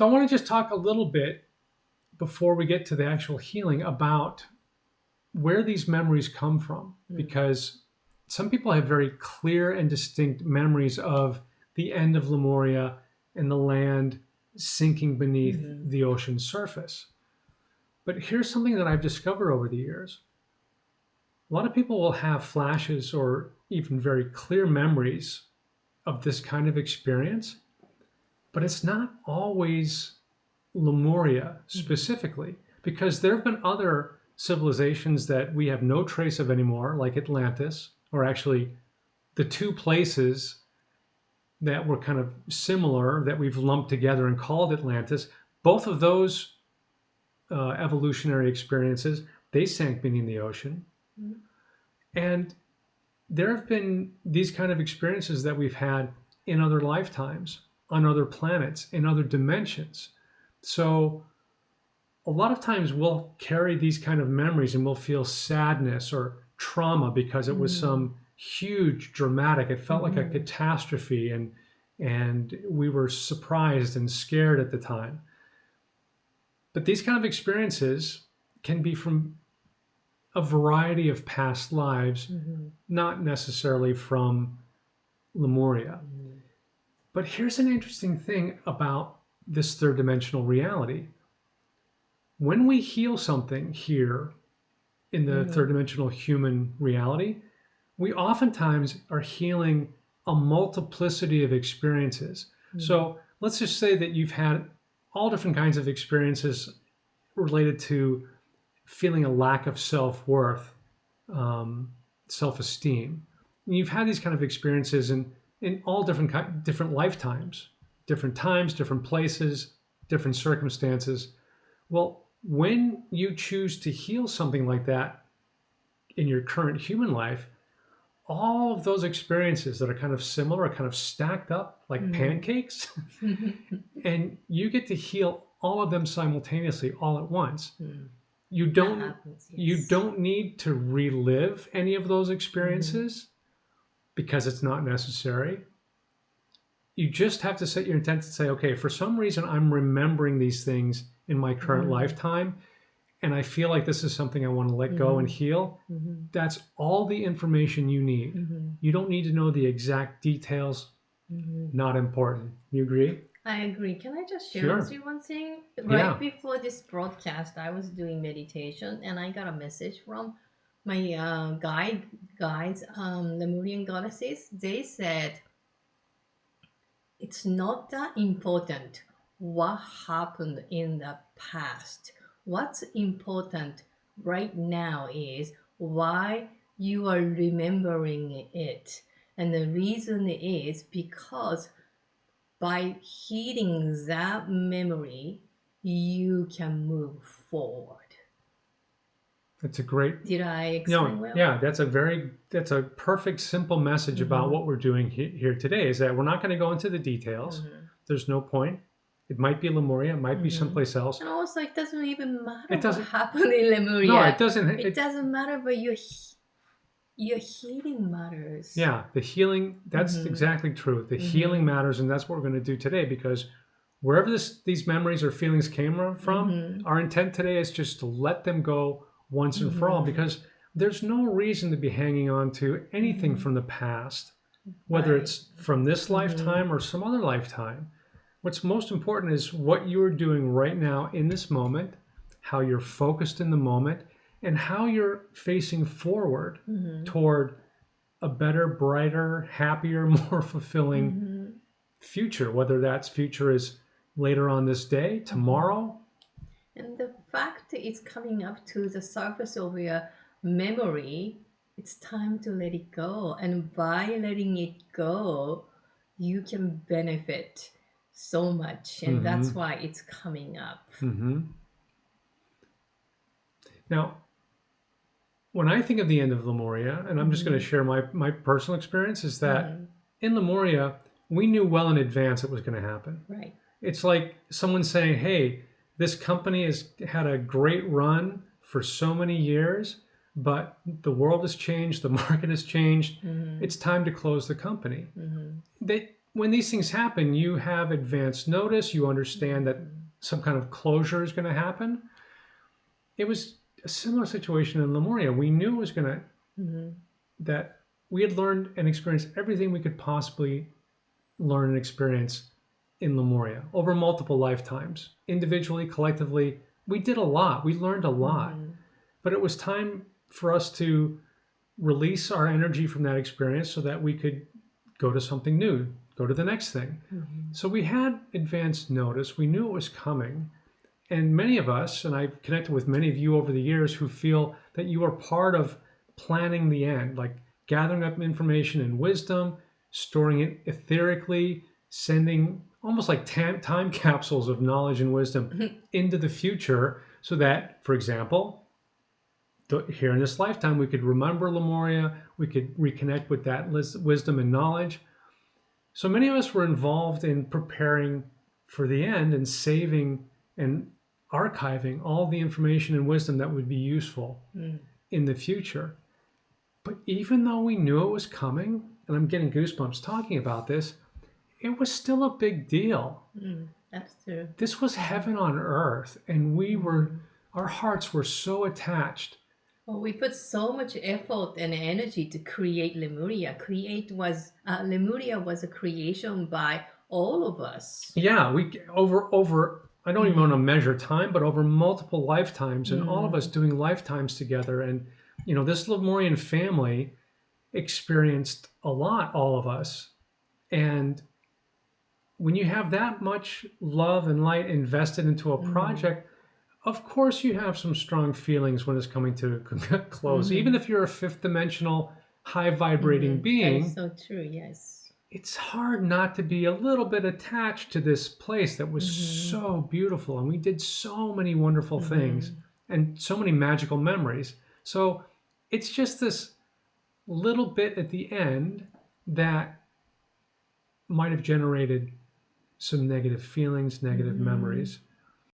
So I want to just talk a little bit before we get to the actual healing about where these memories come from, because some people have very clear and distinct memories of the end of Lemuria and the land sinking beneath the ocean's surface. But here's something that I've discovered over the years. A lot of people will have flashes or even very clear memories of this kind of experience, but it's not always Lemuria specifically, because there have been other civilizations that we have no trace of anymore, like Atlantis, or actually the two places that were kind of similar that we've lumped together and called Atlantis. Both of those evolutionary experiences, they sank beneath the ocean. And there have been these kind of experiences that we've had in other lifetimes, on other planets, in other dimensions. So a lot of times we'll carry these kind of memories and we'll feel sadness or trauma because it was some huge dramatic, it felt like a catastrophe, and we were surprised and scared at the time. But these kind of experiences can be from a variety of past lives, not necessarily from Lemuria. But here's an interesting thing about this third dimensional reality. When we heal something here in the third dimensional human reality, we oftentimes are healing a multiplicity of experiences. So let's just say that you've had all different kinds of experiences related to feeling a lack of self-worth, self-esteem. And you've had these kind of experiences in all different lifetimes, different times, different places, different circumstances. Well, when you choose to heal something like that in your current human life, all of those experiences that are kind of similar are kind of stacked up like pancakes, and you get to heal all of them simultaneously all at once. You don't you don't need to relive any of those experiences because it's not necessary. You just have to set your intent to say, okay, for some reason I'm remembering these things in my current lifetime, and I feel like this is something I want to let go and heal. That's all the information you need. You don't need to know the exact details. Not important. You agree? I agree. Can I just share with you one thing? Right before this broadcast, I was doing meditation and I got a message from my guides, Lemurian goddesses. They said, it's not that important what happened in the past. What's important right now is why you are remembering it. And the reason is because by healing that memory, you can move forward. That's a great. Did I explain well? Yeah, that's a perfect, simple message about what we're doing here today. Is that we're not going to go into the details. There's no point. It might be Lemuria, it might be someplace else. And also, it doesn't even matter what happened in Lemuria. No, it doesn't. It doesn't matter, but your healing matters. Yeah, the healing, that's exactly true. The healing matters, and that's what we're going to do today, because wherever these memories or feelings came from, our intent today is just to let them go once and for all, because there's no reason to be hanging on to anything from the past, whether it's from this lifetime or some other lifetime. What's most important is what you're doing right now in this moment, how you're focused in the moment, and how you're facing forward toward a better, brighter, happier, more fulfilling future, whether that future is later on this day, tomorrow. And the fact it's coming up to the surface of your memory, it's time to let it go. And by letting it go, you can benefit so much. And that's why it's coming up. Now, when I think of the end of Lemuria, and I'm just going to share my personal experience, is that in Lemuria, we knew well in advance it was going to happen. Right. It's like someone saying, hey, this company has had a great run for so many years, but the world has changed, the market has changed. It's time to close the company. when these things happen, you have advanced notice, you understand that some kind of closure is going to happen. It was a similar situation in Lemuria. We knew it was going to, Mhm. that we had learned and experienced everything we could possibly learn and experience in Lemuria over multiple lifetimes, individually, collectively. We did a lot. We learned a lot. Mhm. But it was time for us to release our energy from that experience so that we could go to something new, go to the next thing. Mhm. So we had advanced notice. We knew it was coming. And many of us, and I've connected with many of you over the years who feel that you are part of planning the end, like gathering up information and wisdom, storing it etherically, sending almost like time capsules of knowledge and wisdom into the future so that, for example, here in this lifetime, we could remember Lemuria, we could reconnect with that wisdom and knowledge. So many of us were involved in preparing for the end and saving and archiving all the information and wisdom that would be useful Mm. in the future. But even though we knew it was coming, and I'm getting goosebumps talking about this, it was still a big deal. Mm. That's true. This was heaven on earth, and our hearts were so attached. Well, we put so much effort and energy to create Lemuria. Lemuria was a creation by all of us. Yeah, we over I don't even want to Mm. measure time, but over multiple lifetimes, and all of us Mm. doing lifetimes together. And this Lemurian family experienced a lot, all of us. And when you have that much love and light invested into a Mm. project, of course you have some strong feelings when it's coming to close. Even Mhm. if you're a fifth dimensional, high vibrating Mhm. That is being, so true. Yes. it's hard not to be a little bit attached to this place that was Mhm. so beautiful, and we did so many wonderful things Mhm. and so many magical memories. So it's just this little bit at the end that might have generated some negative feelings, negative Mhm. memories.